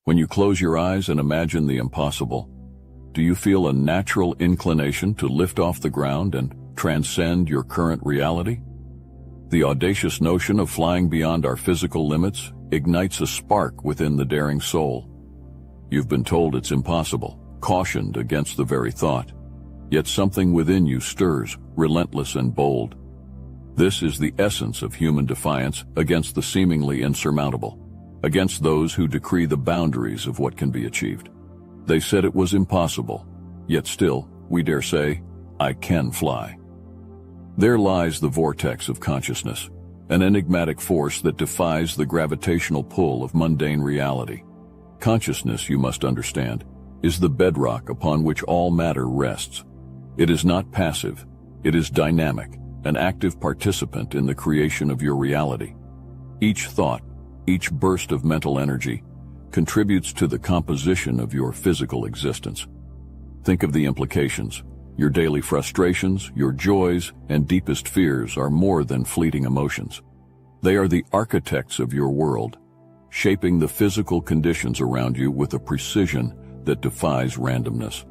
When you close your eyes and imagine the impossible, do you feel a natural inclination to lift off the ground and transcend your current reality? The audacious notion of flying beyond our physical limits ignites a spark within the daring soul. You've been told it's impossible, cautioned against the very thought, yet something within you stirs, relentless and bold. This is the essence of human defiance against the seemingly insurmountable, against those who decree the boundaries of what can be achieved. They said it was impossible, yet still, we dare say, I can fly. There lies the vortex of consciousness, an enigmatic force that defies the gravitational pull of mundane reality. Consciousness, you must understand, is the bedrock upon which all matter rests. It is not passive, it is dynamic, an active participant in the creation of your reality. Each thought, each burst of mental energy, contributes to the composition of your physical existence. Think of the implications. Your daily frustrations, your joys, and deepest fears are more than fleeting emotions. They are the architects of your world, shaping the physical conditions around you with a precision that defies randomness.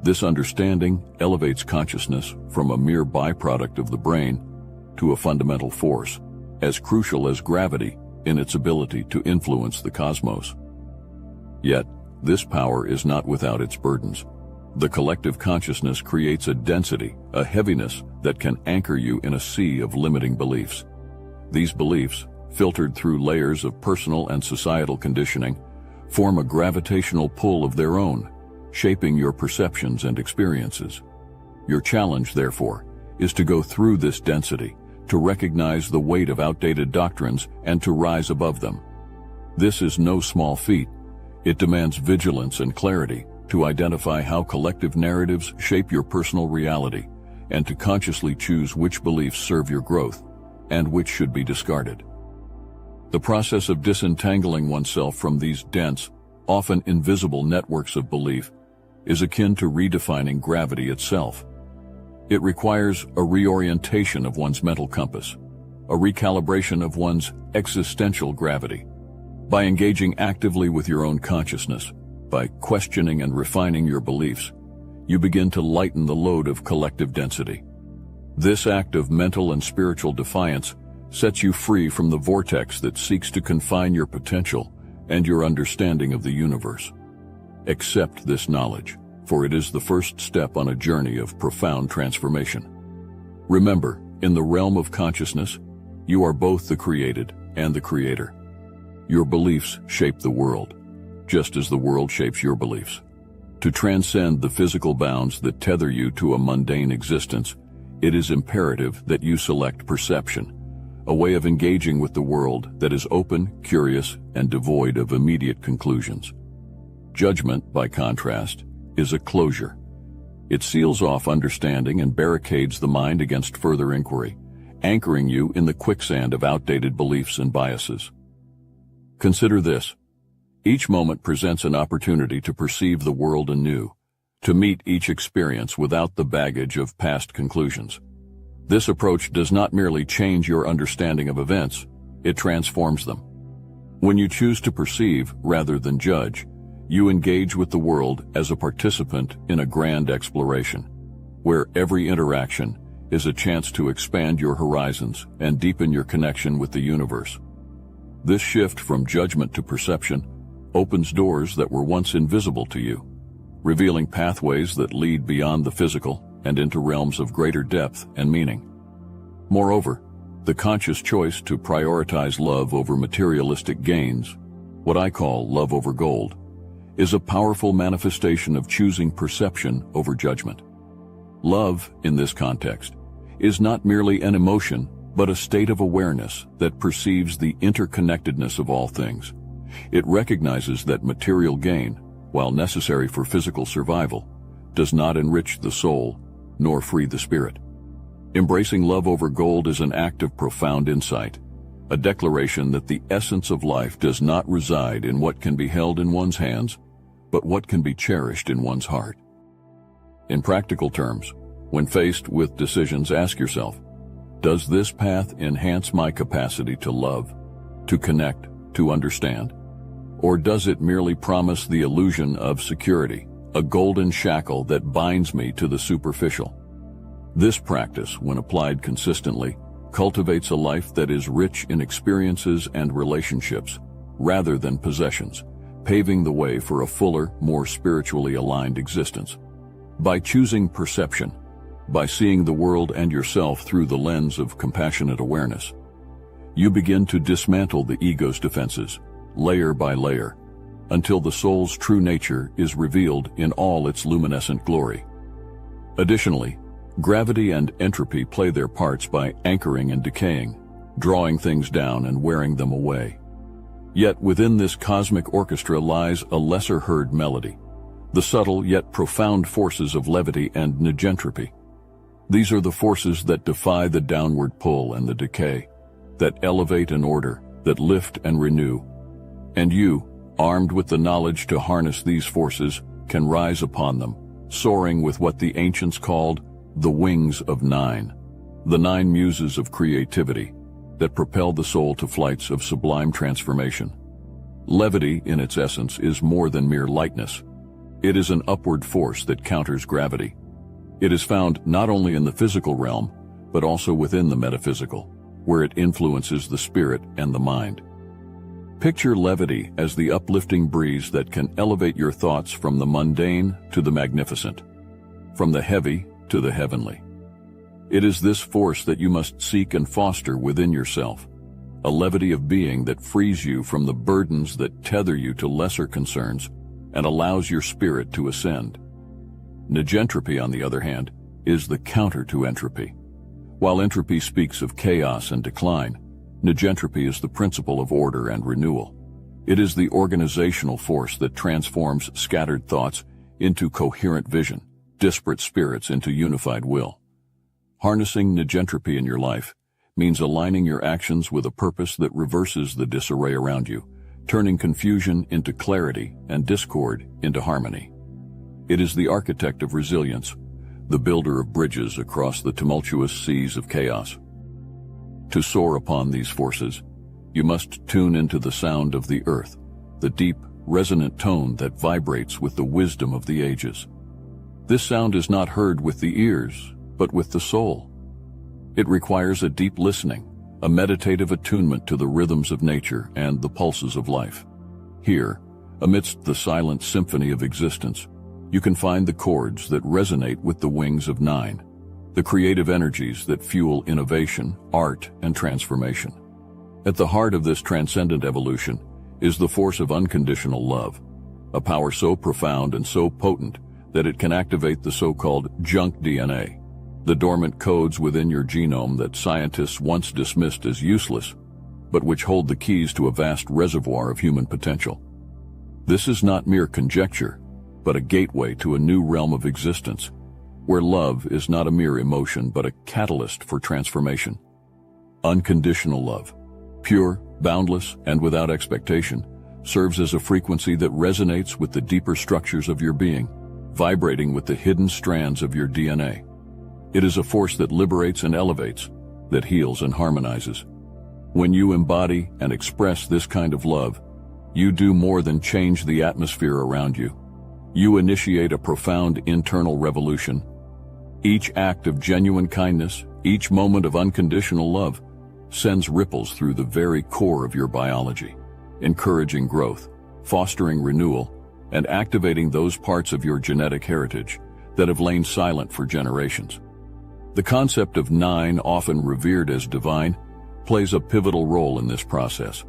This understanding elevates consciousness from a mere byproduct of the brain to a fundamental force, as crucial as gravity in its ability to influence the cosmos. Yet, this power is not without its burdens. The collective consciousness creates a density, a heaviness that can anchor you in a sea of limiting beliefs. These beliefs, filtered through layers of personal and societal conditioning, form a gravitational pull of their own, shaping your perceptions and experiences. Your challenge, therefore, is to go through this density, to recognize the weight of outdated doctrines and to rise above them. This is no small feat. It demands vigilance and clarity to identify how collective narratives shape your personal reality and to consciously choose which beliefs serve your growth and which should be discarded. The process of disentangling oneself from these dense, often invisible networks of belief is akin to redefining gravity itself. It requires a reorientation of one's mental compass, a recalibration of one's existential gravity. By engaging actively with your own consciousness, by questioning and refining your beliefs, you begin to lighten the load of collective density. This act of mental and spiritual defiance sets you free from the vortex that seeks to confine your potential and your understanding of the universe. Accept this knowledge, for it is the first step on a journey of profound transformation. Remember, in the realm of consciousness, you are both the created and the creator. Your beliefs shape the world, just as the world shapes your beliefs. To transcend the physical bounds that tether you to a mundane existence, it is imperative that you select perception, a way of engaging with the world that is open, curious, and devoid of immediate conclusions. Judgment, by contrast, is a closure. It seals off understanding and barricades the mind against further inquiry, anchoring you in the quicksand of outdated beliefs and biases. Consider this. Each moment presents an opportunity to perceive the world anew, to meet each experience without the baggage of past conclusions. This approach does not merely change your understanding of events, it transforms them. When you choose to perceive rather than judge, you engage with the world as a participant in a grand exploration, where every interaction is a chance to expand your horizons and deepen your connection with the universe. This shift from judgment to perception opens doors that were once invisible to you, revealing pathways that lead beyond the physical and into realms of greater depth and meaning. Moreover, the conscious choice to prioritize love over materialistic gains, what I call love over gold, is a powerful manifestation of choosing perception over judgment. Love, in this context, is not merely an emotion, but a state of awareness that perceives the interconnectedness of all things. It recognizes that material gain, while necessary for physical survival, does not enrich the soul nor free the spirit. Embracing love over gold is an act of profound insight, a declaration that the essence of life does not reside in what can be held in one's hands, but what can be cherished in one's heart. In practical terms, when faced with decisions, ask yourself, does this path enhance my capacity to love, to connect, to understand? Or does it merely promise the illusion of security, a golden shackle that binds me to the superficial? This practice, when applied consistently, cultivates a life that is rich in experiences and relationships, rather than possessions, paving the way for a fuller, more spiritually aligned existence. By choosing perception, by seeing the world and yourself through the lens of compassionate awareness, you begin to dismantle the ego's defenses, layer by layer, until the soul's true nature is revealed in all its luminescent glory. Additionally, gravity and entropy play their parts by anchoring and decaying, drawing things down and wearing them away. Yet within this cosmic orchestra lies a lesser-heard melody, the subtle yet profound forces of levity and negentropy. These are the forces that defy the downward pull and the decay, that elevate and order, that lift and renew. And you, armed with the knowledge to harness these forces, can rise upon them, soaring with what the ancients called the wings of nine, the nine muses of creativity that propel the soul to flights of sublime transformation. Levity, in its essence, is more than mere lightness. It is an upward force that counters gravity. It is found not only in the physical realm, but also within the metaphysical, where it influences the spirit and the mind. Picture levity as the uplifting breeze that can elevate your thoughts from the mundane to the magnificent, from the heavy to the heavenly. It is this force that you must seek and foster within yourself, a levity of being that frees you from the burdens that tether you to lesser concerns and allows your spirit to ascend. Negentropy, on the other hand, is the counter to entropy. While entropy speaks of chaos and decline, negentropy is the principle of order and renewal. It is the organizational force that transforms scattered thoughts into coherent vision, disparate spirits into unified will. Harnessing negentropy in your life means aligning your actions with a purpose that reverses the disarray around you, turning confusion into clarity and discord into harmony. It is the architect of resilience, the builder of bridges across the tumultuous seas of chaos. To soar upon these forces, you must tune into the sound of the earth, the deep, resonant tone that vibrates with the wisdom of the ages. This sound is not heard with the ears, but with the soul. It requires a deep listening, a meditative attunement to the rhythms of nature and the pulses of life. Here, amidst the silent symphony of existence, you can find the chords that resonate with the wings of nine, the creative energies that fuel innovation, art, and transformation. At the heart of this transcendent evolution is the force of unconditional love, a power so profound and so potent that it can activate the so-called junk DNA, the dormant codes within your genome that scientists once dismissed as useless, but which hold the keys to a vast reservoir of human potential. This is not mere conjecture, but a gateway to a new realm of existence, where love is not a mere emotion but a catalyst for transformation. Unconditional love, pure, boundless, and without expectation, serves as a frequency that resonates with the deeper structures of your being, vibrating with the hidden strands of your DNA. It is a force that liberates and elevates, that heals and harmonizes. When you embody and express this kind of love, you do more than change the atmosphere around you. You initiate a profound internal revolution. Each act of genuine kindness, each moment of unconditional love, sends ripples through the very core of your biology, encouraging growth, fostering renewal, and activating those parts of your genetic heritage that have lain silent for generations. The concept of nine, often revered as divine, plays a pivotal role in this process.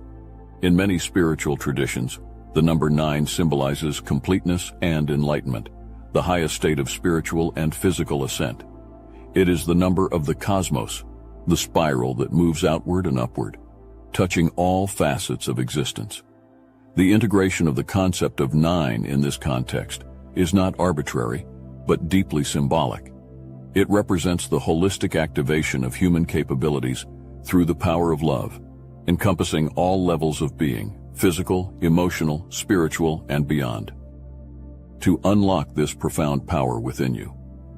In many spiritual traditions, the number 9 symbolizes completeness and enlightenment, the highest state of spiritual and physical ascent. It is the number of the cosmos, the spiral that moves outward and upward, touching all facets of existence. The integration of the concept of 9 in this context is not arbitrary, but deeply symbolic. It represents the holistic activation of human capabilities through the power of love, encompassing all levels of being, physical, emotional, spiritual, and beyond. To unlock this profound power within you,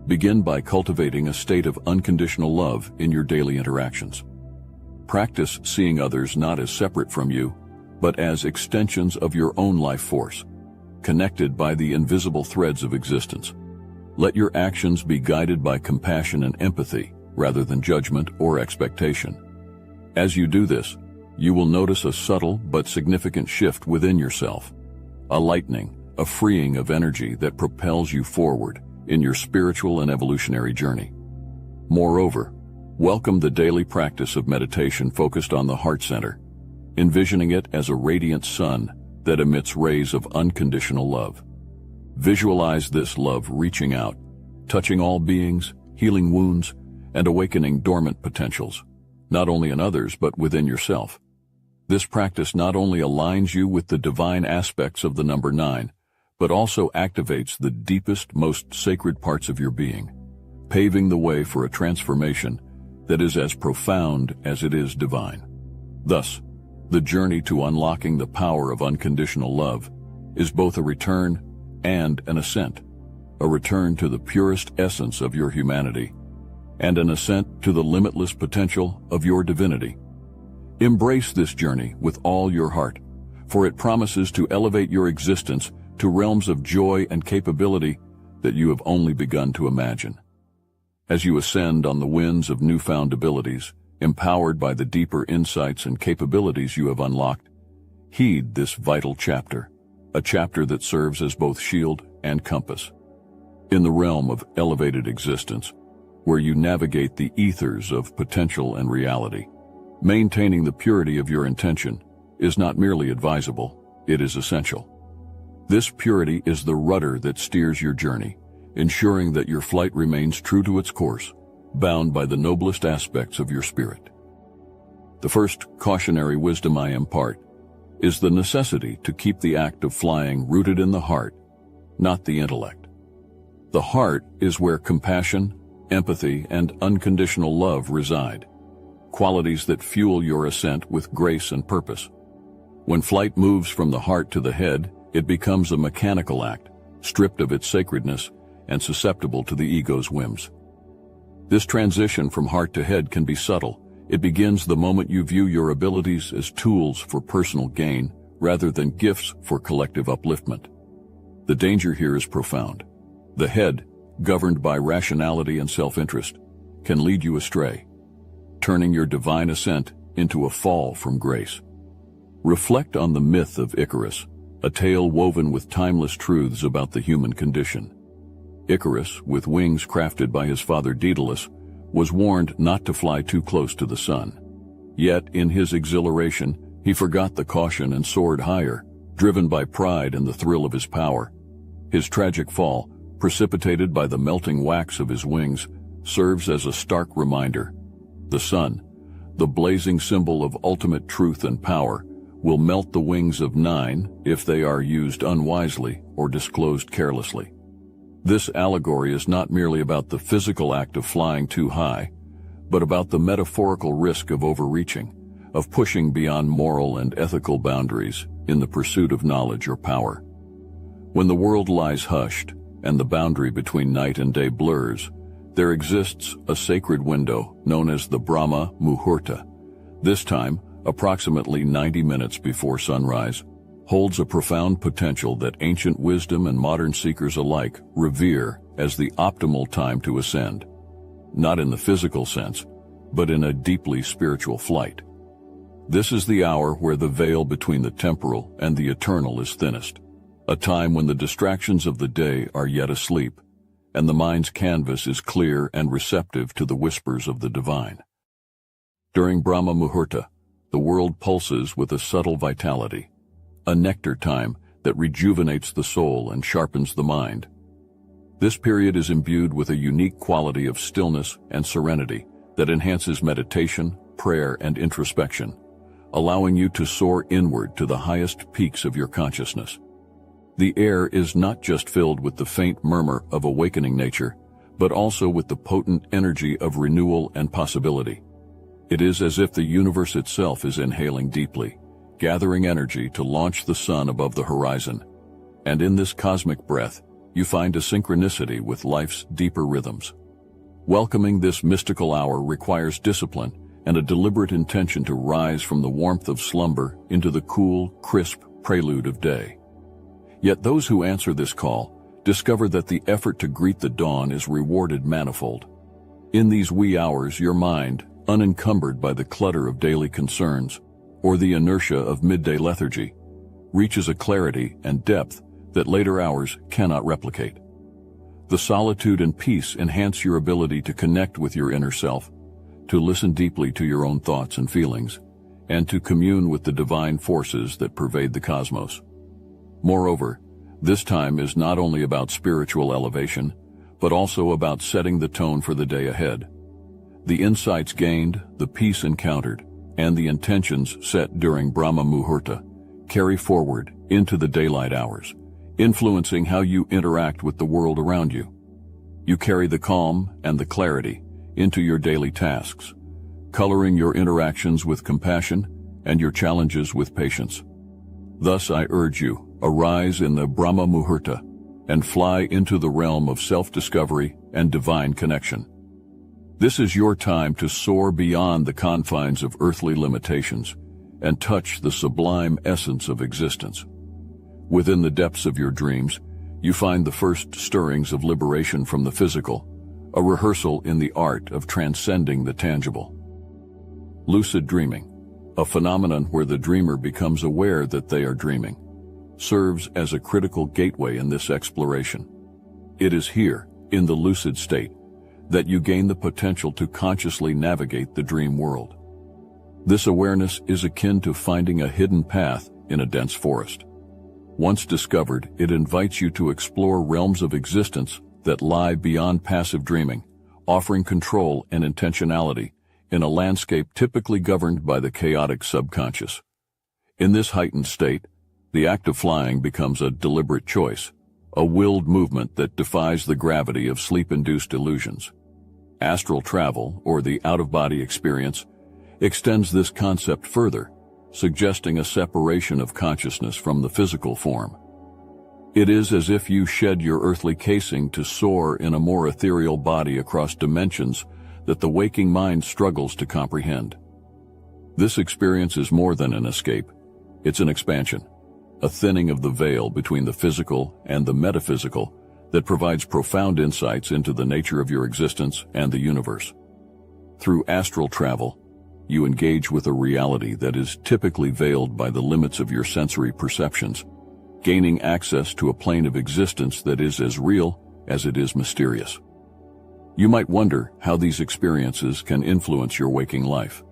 begin by cultivating a state of unconditional love in your daily interactions. Practice seeing others not as separate from you, but as extensions of your own life force, connected by the invisible threads of existence. Let your actions be guided by compassion and empathy rather than judgment or expectation. As you do this, you will notice a subtle but significant shift within yourself, a lightening, a freeing of energy that propels you forward in your spiritual and evolutionary journey. Moreover, welcome the daily practice of meditation focused on the heart center, envisioning it as a radiant sun that emits rays of unconditional love. Visualize this love reaching out, touching all beings, healing wounds, and awakening dormant potentials, not only in others but within yourself. This practice not only aligns you with the divine aspects of the number 9, but also activates the deepest, most sacred parts of your being, paving the way for a transformation that is as profound as it is divine. Thus, the journey to unlocking the power of unconditional love is both a return and an ascent, a return to the purest essence of your humanity, and an ascent to the limitless potential of your divinity. Embrace this journey with all your heart, for it promises to elevate your existence to realms of joy and capability that you have only begun to imagine. As you ascend on the winds of newfound abilities, empowered by the deeper insights and capabilities you have unlocked, heed this vital chapter, a chapter that serves as both shield and compass. In the realm of elevated existence, where you navigate the ethers of potential and reality, maintaining the purity of your intention is not merely advisable, it is essential. This purity is the rudder that steers your journey, ensuring that your flight remains true to its course, bound by the noblest aspects of your spirit. The first cautionary wisdom I impart is the necessity to keep the act of flying rooted in the heart, not the intellect. The heart is where compassion, empathy, and unconditional love reside, qualities that fuel your ascent with grace and purpose. When flight moves from the heart to the head, it becomes a mechanical act, stripped of its sacredness and susceptible to the ego's whims. This transition from heart to head can be subtle. It begins the moment you view your abilities as tools for personal gain rather than gifts for collective upliftment. The danger here is profound. The head, governed by rationality and self-interest, can lead you astray, turning your divine ascent into a fall from grace. Reflect on the myth of Icarus, a tale woven with timeless truths about the human condition. Icarus, with wings crafted by his father Daedalus, was warned not to fly too close to the sun. Yet, in his exhilaration, he forgot the caution and soared higher, driven by pride and the thrill of his power. His tragic fall, precipitated by the melting wax of his wings, serves as a stark reminder. The sun, the blazing symbol of ultimate truth and power, will melt the wings of 9 if they are used unwisely or disclosed carelessly. This allegory is not merely about the physical act of flying too high, but about the metaphorical risk of overreaching, of pushing beyond moral and ethical boundaries in the pursuit of knowledge or power. When the world lies hushed and the boundary between night and day blurs, there exists a sacred window known as the Brahma Muhurta. This time, approximately 90 minutes before sunrise, holds a profound potential that ancient wisdom and modern seekers alike revere as the optimal time to ascend, not in the physical sense, but in a deeply spiritual flight. This is the hour where the veil between the temporal and the eternal is thinnest, a time when the distractions of the day are yet asleep, and the mind's canvas is clear and receptive to the whispers of the divine. During Brahma Muhurta, the world pulses with a subtle vitality, a nectar time that rejuvenates the soul and sharpens the mind. This period is imbued with a unique quality of stillness and serenity that enhances meditation, prayer, and introspection, allowing you to soar inward to the highest peaks of your consciousness. The air is not just filled with the faint murmur of awakening nature, but also with the potent energy of renewal and possibility. It is as if the universe itself is inhaling deeply, gathering energy to launch the sun above the horizon. And in this cosmic breath, you find a synchronicity with life's deeper rhythms. Welcoming this mystical hour requires discipline and a deliberate intention to rise from the warmth of slumber into the cool, crisp prelude of day. Yet those who answer this call discover that the effort to greet the dawn is rewarded manifold. In these wee hours, your mind, unencumbered by the clutter of daily concerns or the inertia of midday lethargy, reaches a clarity and depth that later hours cannot replicate. The solitude and peace enhance your ability to connect with your inner self, to listen deeply to your own thoughts and feelings, and to commune with the divine forces that pervade the cosmos. Moreover, this time is not only about spiritual elevation, but also about setting the tone for the day ahead. The insights gained, the peace encountered, and the intentions set during Brahma Muhurta carry forward into the daylight hours, influencing how you interact with the world around you. You carry the calm and the clarity into your daily tasks, coloring your interactions with compassion and your challenges with patience. Thus I urge you, arise in the Brahma Muhurta and fly into the realm of self-discovery and divine connection. This is your time to soar beyond the confines of earthly limitations and touch the sublime essence of existence. Within the depths of your dreams, you find the first stirrings of liberation from the physical, a rehearsal in the art of transcending the tangible. Lucid dreaming, a phenomenon where the dreamer becomes aware that they are dreaming, serves as a critical gateway in this exploration. It is here, in the lucid state, that you gain the potential to consciously navigate the dream world. This awareness is akin to finding a hidden path in a dense forest. Once discovered, it invites you to explore realms of existence that lie beyond passive dreaming, offering control and intentionality in a landscape typically governed by the chaotic subconscious. In this heightened state, the act of flying becomes a deliberate choice, a willed movement that defies the gravity of sleep-induced illusions. Astral travel, or the out-of-body experience, extends this concept further, suggesting a separation of consciousness from the physical form. It is as if you shed your earthly casing to soar in a more ethereal body across dimensions that the waking mind struggles to comprehend. This experience is more than an escape. It's an expansion, a thinning of the veil between the physical and the metaphysical that provides profound insights into the nature of your existence and the universe. Through astral travel, you engage with a reality that is typically veiled by the limits of your sensory perceptions, gaining access to a plane of existence that is as real as it is mysterious. You might wonder how these experiences can influence your waking life.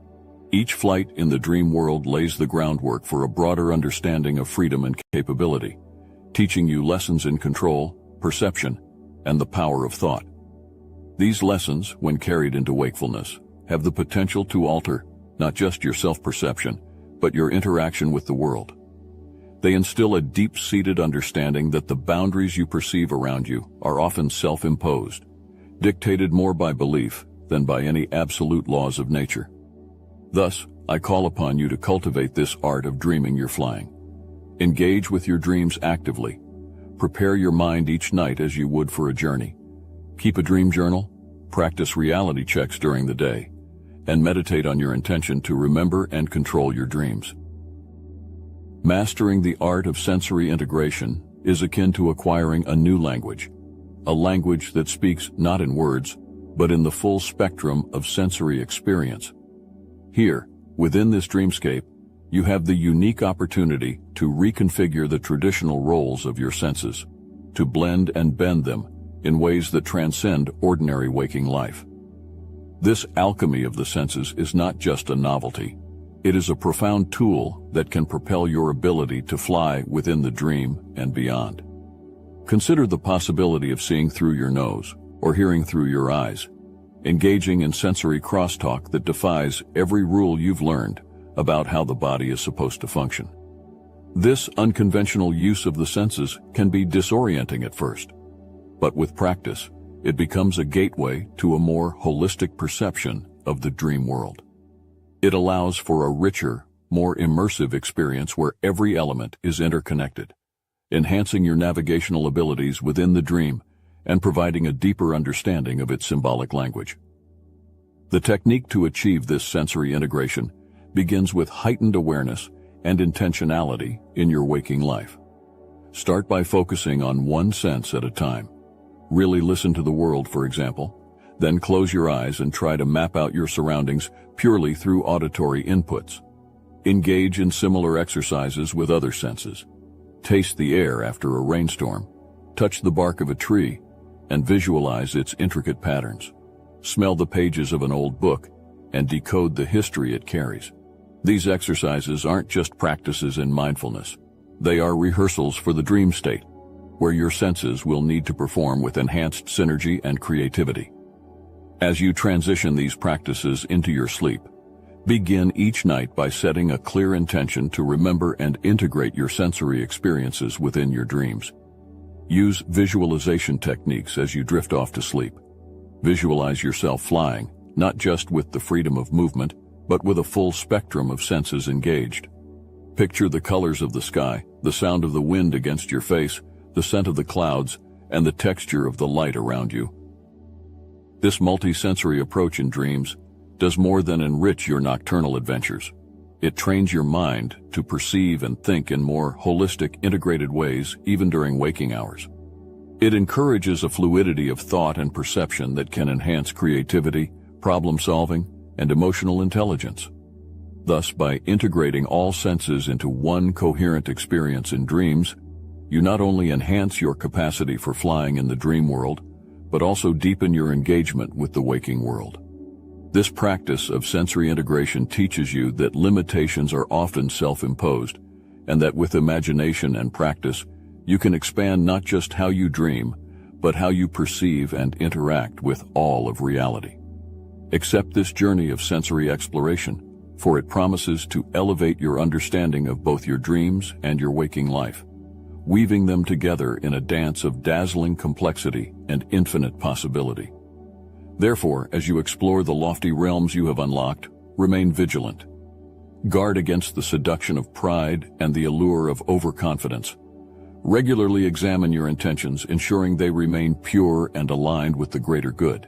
Each flight in the dream world lays the groundwork for a broader understanding of freedom and capability, teaching you lessons in control, perception, and the power of thought. These lessons, when carried into wakefulness, have the potential to alter not just your self-perception, but your interaction with the world. They instill a deep-seated understanding that the boundaries you perceive around you are often self-imposed, dictated more by belief than by any absolute laws of nature. Thus, I call upon you to cultivate this art of dreaming your flying. Engage with your dreams actively. Prepare your mind each night as you would for a journey. Keep a dream journal, practice reality checks during the day, and meditate on your intention to remember and control your dreams. Mastering the art of sensory integration is akin to acquiring a new language, a language that speaks not in words, but in the full spectrum of sensory experience. Here, within this dreamscape, you have the unique opportunity to reconfigure the traditional roles of your senses, to blend and bend them in ways that transcend ordinary waking life. This alchemy of the senses is not just a novelty. It is a profound tool that can propel your ability to fly within the dream and beyond. Consider the possibility of seeing through your nose or hearing through your eyes, engaging in sensory crosstalk that defies every rule you've learned about how the body is supposed to function. This unconventional use of the senses can be disorienting at first, but with practice, it becomes a gateway to a more holistic perception of the dream world. It allows for a richer, more immersive experience where every element is interconnected, enhancing your navigational abilities within the dream and providing a deeper understanding of its symbolic language. The technique to achieve this sensory integration begins with heightened awareness and intentionality in your waking life. Start by focusing on one sense at a time. Really listen to the world, for example. Then close your eyes and try to map out your surroundings purely through auditory inputs. Engage in similar exercises with other senses. Taste the air after a rainstorm. Touch the bark of a tree and visualize its intricate patterns. Smell the pages of an old book and decode the history it carries. These exercises aren't just practices in mindfulness. They are rehearsals for the dream state, where your senses will need to perform with enhanced synergy and creativity. As you transition these practices into your sleep, begin each night by setting a clear intention to remember and integrate your sensory experiences within your dreams. Use visualization techniques as you drift off to sleep. Visualize yourself flying, not just with the freedom of movement, but with a full spectrum of senses engaged. Picture the colors of the sky, the sound of the wind against your face, the scent of the clouds, and the texture of the light around you. This multisensory approach in dreams does more than enrich your nocturnal adventures. It trains your mind to perceive and think in more holistic, integrated ways even during waking hours. It encourages a fluidity of thought and perception that can enhance creativity, problem-solving, and emotional intelligence. Thus, by integrating all senses into one coherent experience in dreams, you not only enhance your capacity for flying in the dream world, but also deepen your engagement with the waking world. This practice of sensory integration teaches you that limitations are often self-imposed, and that with imagination and practice, you can expand not just how you dream, but how you perceive and interact with all of reality. Accept this journey of sensory exploration, for it promises to elevate your understanding of both your dreams and your waking life, weaving them together in a dance of dazzling complexity and infinite possibility. Therefore, as you explore the lofty realms you have unlocked, remain vigilant. Guard against the seduction of pride and the allure of overconfidence. Regularly examine your intentions, ensuring they remain pure and aligned with the greater good.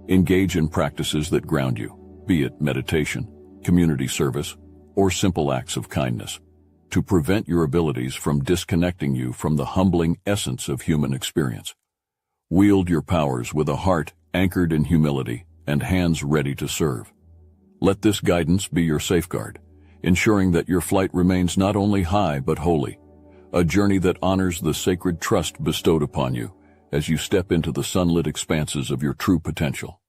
Engage in practices that ground you, be it meditation, community service, or simple acts of kindness, to prevent your abilities from disconnecting you from the humbling essence of human experience. Wield your powers with a heart anchored in humility and hands ready to serve. Let this guidance be your safeguard, ensuring that your flight remains not only high but holy, a journey that honors the sacred trust bestowed upon you as you step into the sunlit expanses of your true potential.